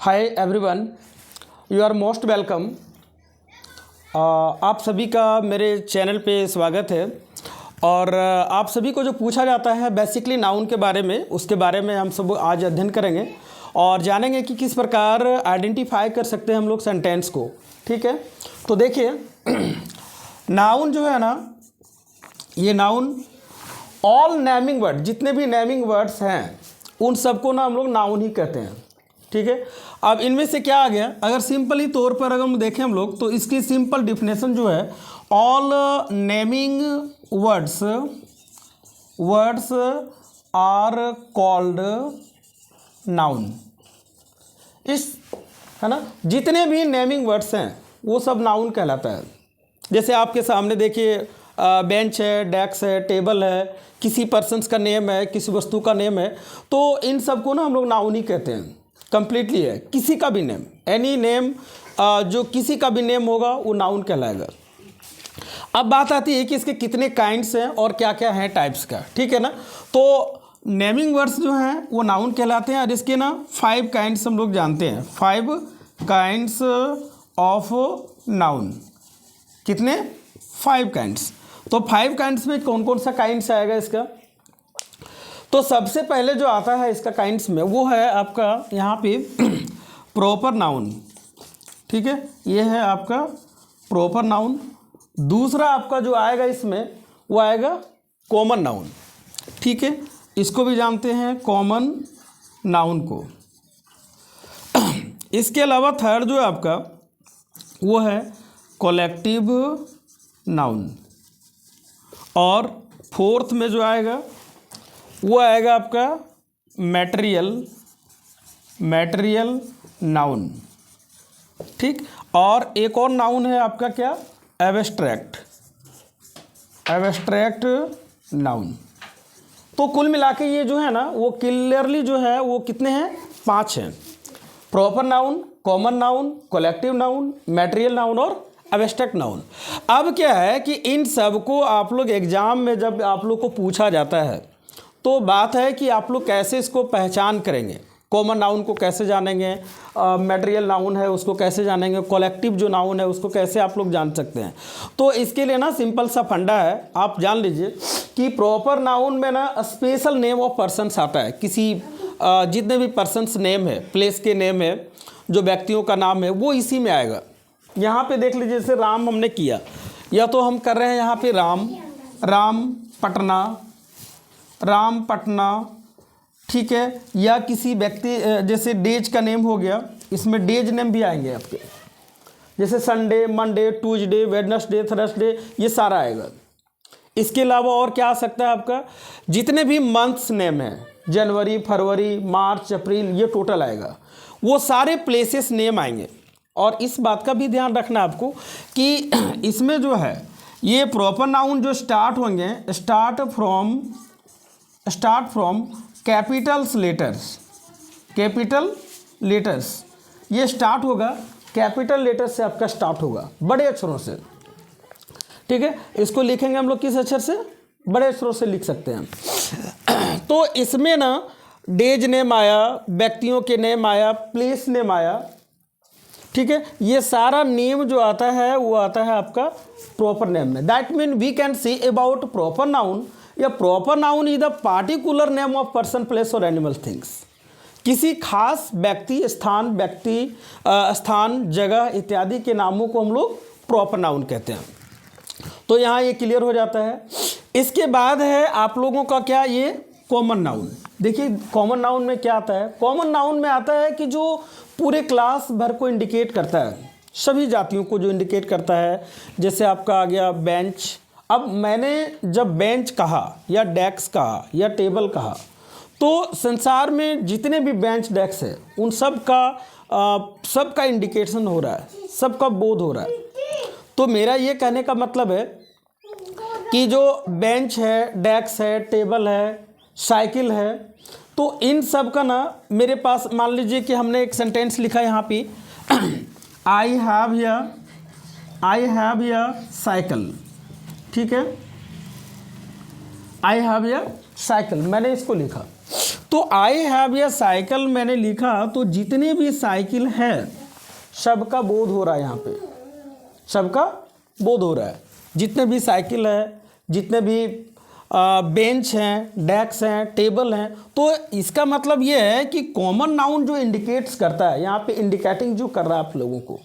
Hi everyone, you are most welcome. आप सभी का मेरे चैनल पे स्वागत है। और आप सभी को जो पूछा जाता है बेसिकली नाउन के बारे में, उसके बारे में हम सब आज अध्ययन करेंगे और जानेंगे कि किस प्रकार आइडेंटिफाई कर सकते हैं हम लोग सेंटेंस को। ठीक है, तो देखिए नाउन जो है ना, ये नाउन ऑल नेमिंग वर्ड, जितने भी नेमिंग वर्ड्स हैं उन सबको ना हम लोग नाउन ही कहते हैं। ठीक है, अब इनमें से क्या आ गया, अगर सिंपली तौर पर अगर हम देखें हम लोग तो इसकी सिंपल डिफिनेशन जो है, all naming words are called noun. इस है ना, जितने भी नेमिंग वर्ड्स हैं वो सब नाउन कहलाता है। जैसे आपके सामने देखिए बेंच है, डेस्क है, टेबल है, किसी पर्सन्स का नेम है, किसी वस्तु का नेम है, तो इन सबको ना हम लोग नाउन ही कहते हैं। कंप्लीटली है, किसी का भी नेम, एनी नेम, जो किसी का भी नेम होगा वो नाउन कहलाएगा। अब बात आती है कि इसके कितने काइंड्स हैं और क्या क्या हैं टाइप्स का। ठीक है ना, तो नेमिंग वर्ड्स जो हैं वो नाउन कहलाते हैं और इसके ना 5 काइंड्स हम लोग जानते हैं। 5 काइंड्स ऑफ नाउन। कितने? 5 काइंड्स। तो 5 काइंड्स में कौन कौन सा काइंड्स आएगा इसका? तो सबसे पहले जो आता है इसका काइंड्स में वो है आपका यहाँ पे प्रॉपर नाउन। ठीक है, ये है आपका प्रॉपर नाउन। दूसरा आपका जो आएगा इसमें वो आएगा कॉमन नाउन। ठीक है, इसको भी जानते हैं कॉमन नाउन को। इसके अलावा थर्ड जो है आपका वो है कलेक्टिव नाउन। और फोर्थ में जो आएगा वो आएगा आपका मैटेरियल नाउन। ठीक, और एक और नाउन है आपका क्या? Abstract noun. तो कुल मिला के ये जो है ना वो क्लियरली जो है वो कितने हैं? 5 हैं। Proper noun, common noun, collective noun, material noun और एब्स्ट्रैक्ट नाउन। अब क्या है कि इन सब को आप लोग एग्जाम में जब आप लोग को पूछा जाता है तो बात है कि आप लोग कैसे इसको पहचान करेंगे। कॉमन नाउन को कैसे जानेंगे, मैटेरियल नाउन है उसको कैसे जानेंगे, कलेक्टिव जो नाउन है उसको कैसे आप लोग जान सकते हैं। तो इसके लिए ना सिंपल सा फंडा है, आप जान लीजिए कि प्रॉपर नाउन में ना स्पेशल नेम ऑफ पर्सन्स आता है। किसी जितने भी पर्सन्स नेम है, प्लेस के नेम है, जो व्यक्तियों का नाम है वो इसी में आएगा। यहाँ पे देख लीजिए, जैसे राम हमने किया, या तो हम कर रहे हैं यहाँ पे राम पटना। ठीक है, या किसी व्यक्ति जैसे डेज का नेम हो गया, इसमें डेज नेम भी आएंगे आपके, जैसे Sunday, Monday, Tuesday, Wednesday, Thursday, ये सारा आएगा। इसके अलावा और क्या आ सकता है आपका? जितने भी मंथ्स नेम हैं, जनवरी, फरवरी, मार्च, अप्रैल, ये टोटल आएगा, वो सारे प्लेसेस नेम आएंगे। और इस बात का भी ध्यान रखना आपको कि इसमें जो है ये प्रॉपर नाउन जो स्टार्ट होंगे, स्टार्ट फ्रॉम कैपिटल लेटर्स, ये स्टार्ट होगा कैपिटल लेटर्स से, आपका स्टार्ट होगा बड़े अक्षरों से। ठीक है, इसको लिखेंगे हम लोग किस अक्षर से? बड़े अक्षरों से लिख सकते हैं। तो इसमें ना डेज नेम आया, व्यक्तियों के नेम आया, प्लेस नेम आया। ठीक है, ये सारा नेम जो आता है वो आता है आपका प्रॉपर नेम में। That mean we can see about proper noun, या proper noun is the particular name of person, place और एनिमल थिंग्स। किसी खास व्यक्ति, स्थान, जगह इत्यादि के नामों को हम लोग प्रॉपर नाउन कहते हैं। तो यहाँ ये क्लियर हो जाता है। इसके बाद है आप लोगों का क्या, ये कॉमन नाउन। देखिए कॉमन नाउन में क्या आता है? कॉमन नाउन में आता है कि जो पूरे क्लास भर को इंडिकेट करता है, सभी जातियों को जो इंडिकेट करता है। जैसे आपका आ गया बेंच। अब मैंने जब बेंच कहा या डेस्क कहा या टेबल कहा, तो संसार में जितने भी बेंच डेस्क है उन सबका इंडिकेशन हो रहा है, सबका बोध हो रहा है। तो मेरा ये कहने का मतलब है कि जो बेंच है, डेस्क है, टेबल है, साइकिल है, तो इन सब का ना मेरे पास मान लीजिए कि हमने एक सेंटेंस लिखा यहाँ पे आई हैव या साइकिल। ठीक है, आई हैव या साइकिल, मैंने इसको लिखा। तो आई हैव या साइकिल मैंने लिखा, तो जितने भी साइकिल हैं सबका बोध हो रहा है, यहाँ पे सबका बोध हो रहा है। जितने भी साइकिल है, जितने भी बेंच हैं, डेस्क हैं, टेबल हैं, तो इसका मतलब ये है कि कॉमन नाउन जो इंडिकेट्स करता है, यहाँ पे इंडिकेटिंग जो कर रहा है आप लोगों को,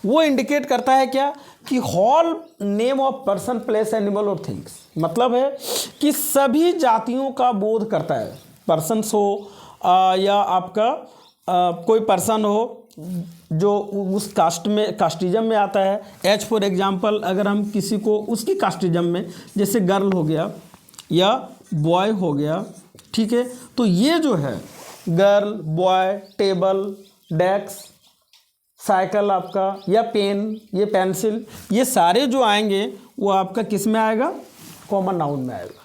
वो इंडिकेट करता है क्या कि whole name of person, place, animal और थिंग्स। मतलब है कि सभी जातियों का बोध करता है। पर्सन्स हो या आपका कोई पर्सन हो जो उस कास्ट में, कास्टिज्म में आता है। एज फॉर एग्जांपल अगर हम किसी को उसकी कास्टिज्म में, जैसे गर्ल हो गया या बॉय हो गया, ठीक है, तो ये जो है girl, boy, table, desk, cycle आपका, या पेन, ये पेंसिल, ये सारे जो आएंगे वो आपका किस में आएगा? कॉमन नाउन में आएगा,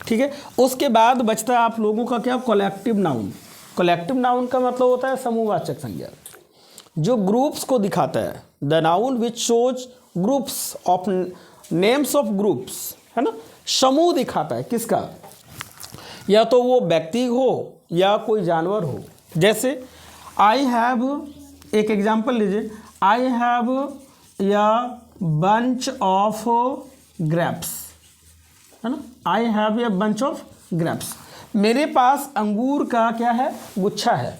ठीक है। उसके बाद बचता है आप लोगों का क्या? Collective noun. कलेक्टिव नाउन का मतलब होता है समूहवाचक संज्ञा, जो ग्रुप्स को दिखाता है। The noun which shows groups of names of groups, है ना, समूह दिखाता है किसका? या तो वो व्यक्ति हो या कोई जानवर हो। जैसे आई हैव, एक एग्जांपल लीजिए, आई हैव या बंच ऑफ ग्रेप्स, है ना, आई हैव या बंच ऑफ ग्रेप्स, मेरे पास अंगूर का क्या है? गुच्छा है,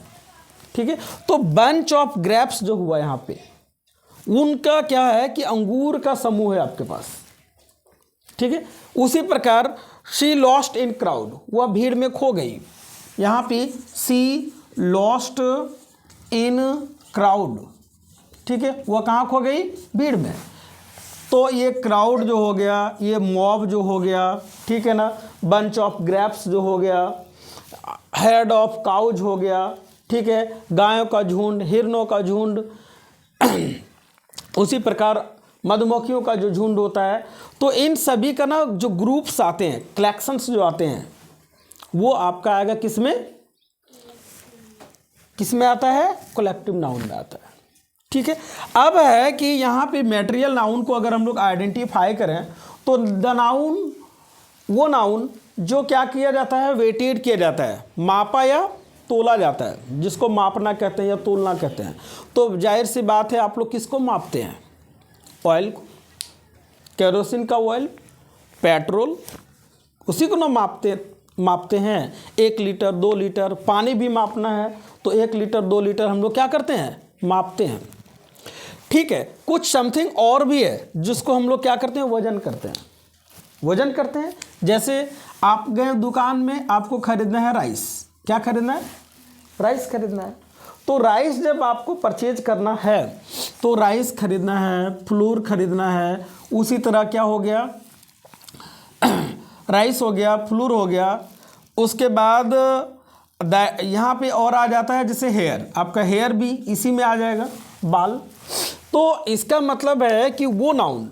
ठीक है। तो बंच ऑफ ग्रेप्स जो हुआ यहाँ पे, उनका क्या है कि अंगूर का समूह है आपके पास, ठीक है। उसी प्रकार शी लॉस्ट इन क्राउड, वह भीड़ में खो गई। यहाँ पे सी लॉस्ट इन क्राउड, ठीक है, वह कहाँ खो गई? भीड़ में। तो ये क्राउड जो हो गया, ये मॉब जो हो गया, ठीक है ना, बंच ऑफ ग्रेप्स जो हो गया, हेड ऑफ काउज हो गया, ठीक है, गायों का झुंड, हिरनों का झुंड, उसी प्रकार मधुमक्खियों का जो झुंड होता है। तो इन सभी का ना जो ग्रुप्स आते हैं, कलेक्शंस जो आते हैं, वो आपका आएगा किस में? किस में आता है? कलेक्टिव नाउन में आता है, ठीक है। अब है कि यहाँ पे मैटेरियल नाउन को अगर हम लोग आइडेंटिफाई करें, तो द नाउन, वो नाउन जो क्या किया जाता है? वेटेड किया जाता है, मापा या तोला जाता है, जिसको मापना कहते हैं या तोलना कहते हैं। तो जाहिर सी बात है, आप लोग किसको मापते हैं? ऑयल को, केरोसिन का ऑयल, पेट्रोल, उसी को ना मापते हैं। 1 लीटर, 2 लीटर, पानी भी मापना है तो 1 लीटर 2 लीटर हम लोग क्या करते हैं? मापते हैं, ठीक है। कुछ समथिंग और भी है जिसको हम लोग क्या करते हैं? वजन करते हैं। वजन करते हैं, जैसे आप गए दुकान में, आपको खरीदना है राइस। क्या खरीदना है? राइस खरीदना है। तो राइस जब आपको परचेज करना है, तो राइस खरीदना है, फ्लोर खरीदना है, उसी तरह क्या हो गया? राइस हो गया, फ्लोर हो गया। उसके बाद यहाँ पे और आ जाता है जैसे हेयर, आपका हेयर भी इसी में आ जाएगा, बाल। तो इसका मतलब है कि वो नाउन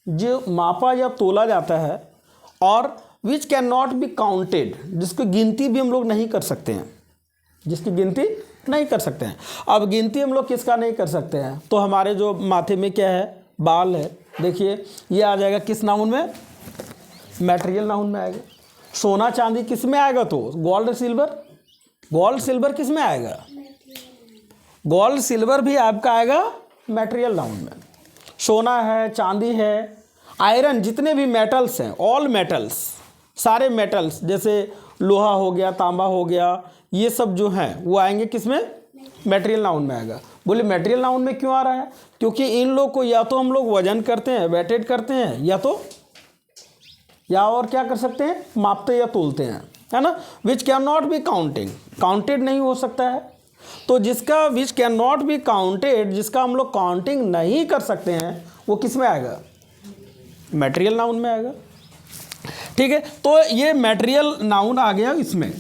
जो मापा या तोला जाता है और which can not be counted, जिसकी गिनती भी हम लोग नहीं कर सकते हैं, जिसकी गिनती नहीं कर सकते हैं। अब गिनती हम लोग किसका नहीं कर सकते हैं? तो हमारे जो माथे में क्या है? बाल है। देखिए ये आ जाएगा किस नाउन में? मैटेरियल नाउन में आएगा। सोना चांदी किस में आएगा? तो गोल्ड सिल्वर, गोल्ड सिल्वर किस में आएगा? गोल्ड सिल्वर भी आपका आएगा मैटेरियल नाउन में। सोना है, चांदी है, आयरन, जितने भी मेटल्स हैं, ऑल मेटल्स, सारे मेटल्स, जैसे लोहा हो गया, तांबा हो गया, ये सब जो हैं वो आएंगे किस में? मैटेरियल नाउन में आएगा। बोले मैटेरियल नाउन में क्यों आ रहा है? क्योंकि इन लोग को या तो हम लोग वजन करते हैं, वेटेड करते हैं, या और क्या कर सकते हैं? मापते या तोलते हैं, है ना। Which can not be counting, counted नहीं हो सकता है। तो जिसका which can not be counted, जिसका हम लोग काउंटिंग नहीं कर सकते हैं, वो किस में आएगा? मैटेरियल नाउन में आएगा, ठीक है। तो ये मैटेरियल नाउन आ गया इसमें।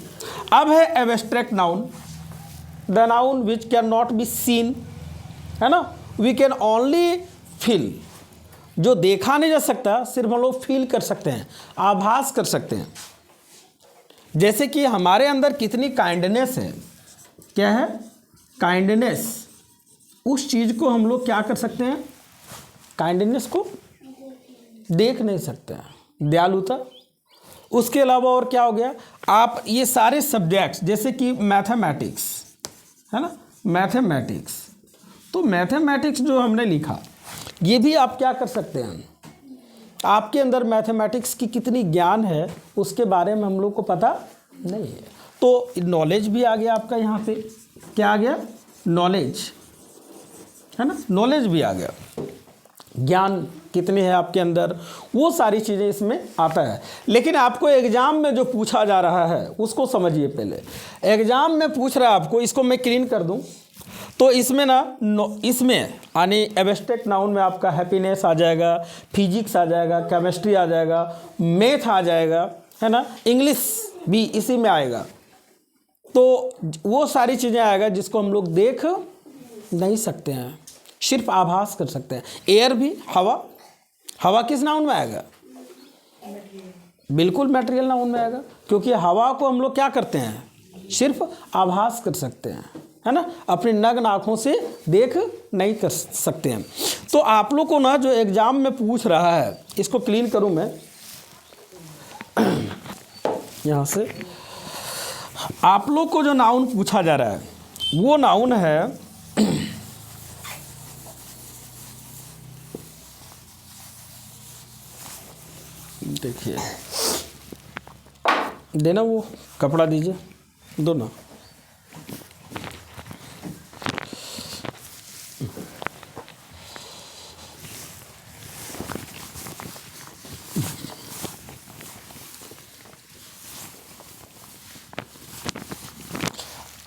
अब है abstract noun, the noun which can not be seen, है ना, वी कैन ओनली फील, जो देखा नहीं जा सकता, सिर्फ हम लोग फील कर सकते हैं, आभास कर सकते हैं। जैसे कि हमारे अंदर कितनी काइंडनेस है, क्या है? काइंडनेस। उस चीज़ को हम लोग क्या कर सकते हैं? काइंडनेस को देख नहीं सकते हैं, दयालुता। उसके अलावा और क्या हो गया? आप ये सारे सब्जेक्ट्स जैसे कि मैथमेटिक्स है ना, मैथमेटिक्स, तो मैथमेटिक्स जो हमने लिखा ये भी आप क्या कर सकते हैं, आपके अंदर मैथमेटिक्स की कितनी ज्ञान है उसके बारे में हम लोग को पता नहीं है, तो नॉलेज भी आ गया आपका यहाँ पे, क्या आ गया, नॉलेज है ना, नॉलेज भी आ गया, ज्ञान कितनी है आपके अंदर, वो सारी चीज़ें इसमें आता है। लेकिन आपको एग्ज़ाम में जो पूछा जा रहा है उसको समझिए। पहले एग्ज़ाम में पूछ रहा है आपको, इसको मैं क्लीन कर दूं तो इसमें ना इसमें यानी एब्स्ट्रैक्ट नाउन में आपका हैप्पीनेस आ जाएगा, फिजिक्स आ जाएगा, केमिस्ट्री आ जाएगा, मैथ आ जाएगा, है ना, इंग्लिश भी इसी में आएगा। तो वो सारी चीज़ें आएगा जिसको हम लोग देख नहीं सकते हैं, सिर्फ आभास कर सकते हैं। एयर भी, हवा, हवा किस नाउन में आएगा, बिल्कुल मटेरियल नाउन में आएगा, क्योंकि हवा को हम लोग क्या करते हैं, सिर्फ आभास कर सकते हैं, है ना, अपनी नग्न आँखों से देख नहीं कर सकते हैं। तो आप लोग को ना जो एग्ज़ाम में पूछ रहा है, इसको क्लीन करूं मैं यहाँ से, आप लोग को जो नाउन पूछा जा रहा है वो नाउन है देखिए, देना वो कपड़ा दीजिए, दो ना,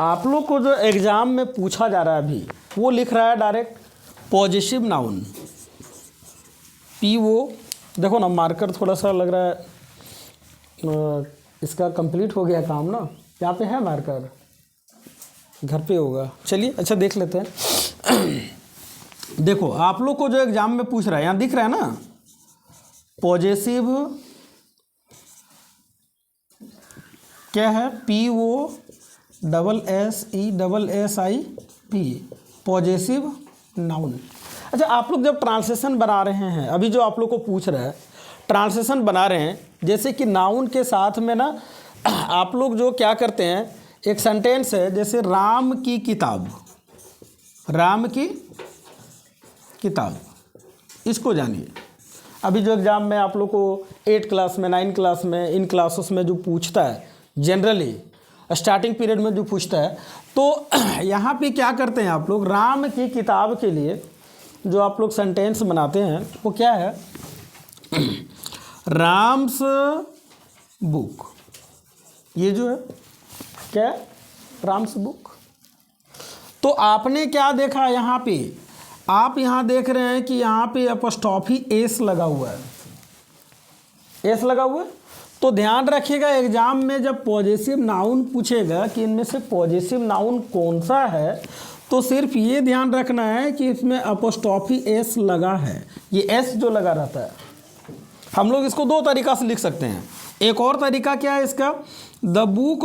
आप लोग को जो एग्ज़ाम में पूछा जा रहा है अभी, वो लिख रहा है डायरेक्ट पॉजिटिव नाउन, PO, देखो ना मार्कर थोड़ा सा लग रहा है इसका कंप्लीट हो गया काम ना, यहाँ पे है मार्कर, घर पे होगा, चलिए अच्छा देख लेते हैं। देखो आप लोग को जो एग्ज़ाम में पूछ रहा है, यहाँ दिख रहा है ना, पॉजिटिव क्या है, POSSESSIP, पॉजिटिव नाउन। अच्छा, आप लोग जब ट्रांसलेशन बना रहे हैं, अभी जो आप लोग को पूछ रहा है ट्रांसलेशन बना रहे हैं, जैसे कि नाउन के साथ में ना आप लोग जो क्या करते हैं, एक सेंटेंस है जैसे राम की किताब, राम की किताब, इसको जानिए। अभी जो एग्ज़ाम में आप लोग को 8 क्लास में, 9 क्लास में, इन क्लासेस में जो पूछता है, जनरली स्टार्टिंग पीरियड में जो पूछता है, तो यहाँ पे क्या करते हैं आप लोग, राम की किताब के लिए जो आप लोग सेंटेंस बनाते हैं वो क्या है, राम्स बुक, ये जो है क्या है, राम्स बुक। तो आपने क्या देखा यहाँ पे, आप यहाँ देख रहे हैं कि यहाँ पे अपॉस्ट्रोफी एस लगा हुआ है, एस लगा हुआ है। तो ध्यान रखिएगा एग्जाम में जब पॉजिटिव नाउन पूछेगा कि इनमें से पॉजिटिव नाउन कौन सा है, तो सिर्फ ये ध्यान रखना है कि इसमें अपॉस्ट्रोफी एस लगा है। ये एस जो लगा रहता है, हम लोग इसको 2 तरीक़ा से लिख सकते हैं। एक और तरीका क्या है इसका, द बुक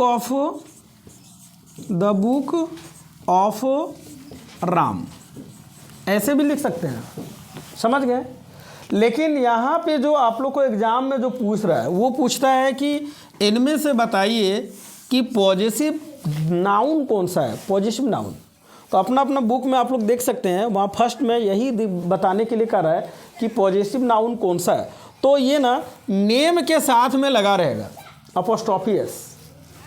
ऑफ राम, ऐसे भी लिख सकते हैं, समझ गए। लेकिन यहाँ पे जो आप लोग को एग्ज़ाम में जो पूछ रहा है वो पूछता है कि इनमें से बताइए कि पॉजिटिव नाउन कौन सा है, पॉजिटिव नाउन। तो अपना अपना बुक में आप लोग देख सकते हैं, वहाँ फर्स्ट में यही बताने के लिए कह रहा है कि पॉजिटिव नाउन कौन सा है। तो ये ना नेम के साथ में लगा रहेगा अपॉस्ट्रोफी एस,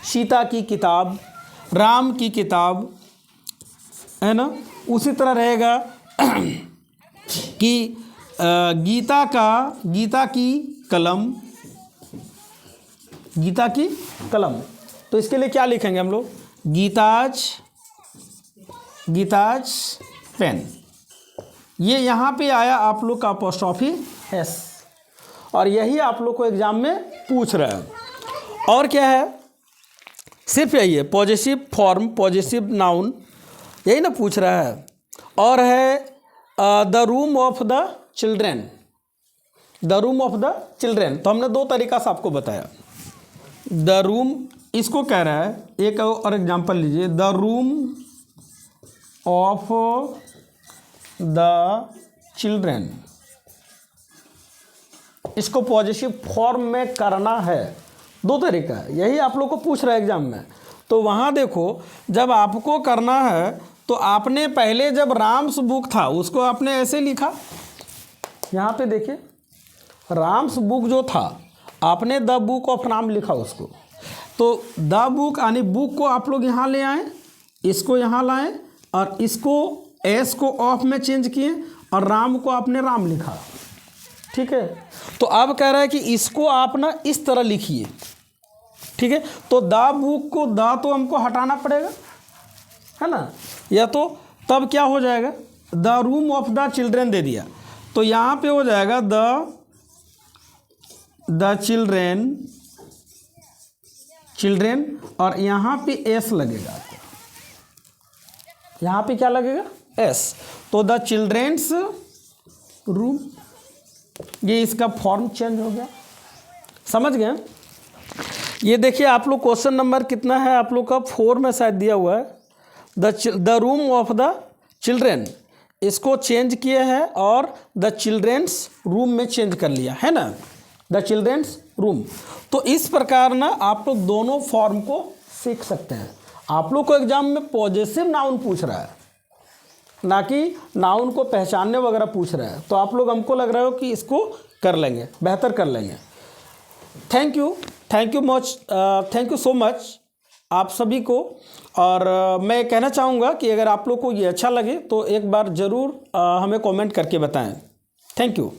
सीता की किताब, राम की किताब, है ना। उसी तरह रहेगा कि गीता की कलम, गीता की कलम। तो इसके लिए क्या लिखेंगे हम लोग, गीताज पेन। ये यहाँ पे आया आप लोग का अपॉस्ट्रोफी एस, और यही आप लोग को एग्ज़ाम में पूछ रहा है। और क्या है, सिर्फ यही है, पॉजिटिव फॉर्म, पॉजिटिव नाउन, यही ना पूछ रहा है। और है the room of the children, the room of the children. तो हमने 2 तरीक़ा से आपको बताया। द रूम इसको कह रहा है, एक और एग्जांपल लीजिए, the room of the children. इसको पॉजिटिव फॉर्म में करना है दो तरीका है, यही आप लोग को पूछ रहा है एग्जाम में। तो वहाँ देखो, जब आपको करना है तो आपने पहले जब राम्स बुक था उसको आपने ऐसे लिखा, यहाँ पे देखिए राम्स बुक जो था आपने द बुक ऑफ राम लिखा उसको। तो द बुक यानी बुक को आप लोग यहाँ ले आए, इसको यहाँ लाएं और इसको एस को ऑफ में चेंज किए और राम को आपने राम लिखा, ठीक है। तो अब कह रहा है कि इसको आप ना इस तरह लिखिए, ठीक है। तो द बुक को द तो हमको हटाना पड़ेगा, है ना, या तो तब क्या हो जाएगा, the room of the children दे दिया, तो यहाँ पे हो जाएगा द चिल्ड्रेन और यहाँ पे एस लगेगा आपको, यहाँ पे क्या लगेगा, एस। तो द चिल्ड्रेन्स रूम, ये इसका फॉर्म चेंज हो गया, समझ गए। ये देखिए आप लोग क्वेश्चन नंबर कितना है आप लोग का, 4 में शायद दिया हुआ है, the room of the children, इसको चेंज किए हैं और द चिल्ड्रेन्स रूम में चेंज कर लिया है ना, द चिल्ड्रेन्स रूम। तो इस प्रकार ना आप लोग दोनों फॉर्म को सीख सकते हैं। आप लोग को एग्जाम में पॉजेसिव नाउन पूछ रहा है, ना कि नाउन को पहचानने वगैरह पूछ रहा है, तो आप लोग हमको लग रहा हो कि इसको कर लेंगे, बेहतर कर लेंगे। थैंक यू सो मच आप सभी को। और मैं कहना चाहूँगा कि अगर आप लोग को ये अच्छा लगे तो एक बार ज़रूर हमें कमेंट करके बताएं। Thank you.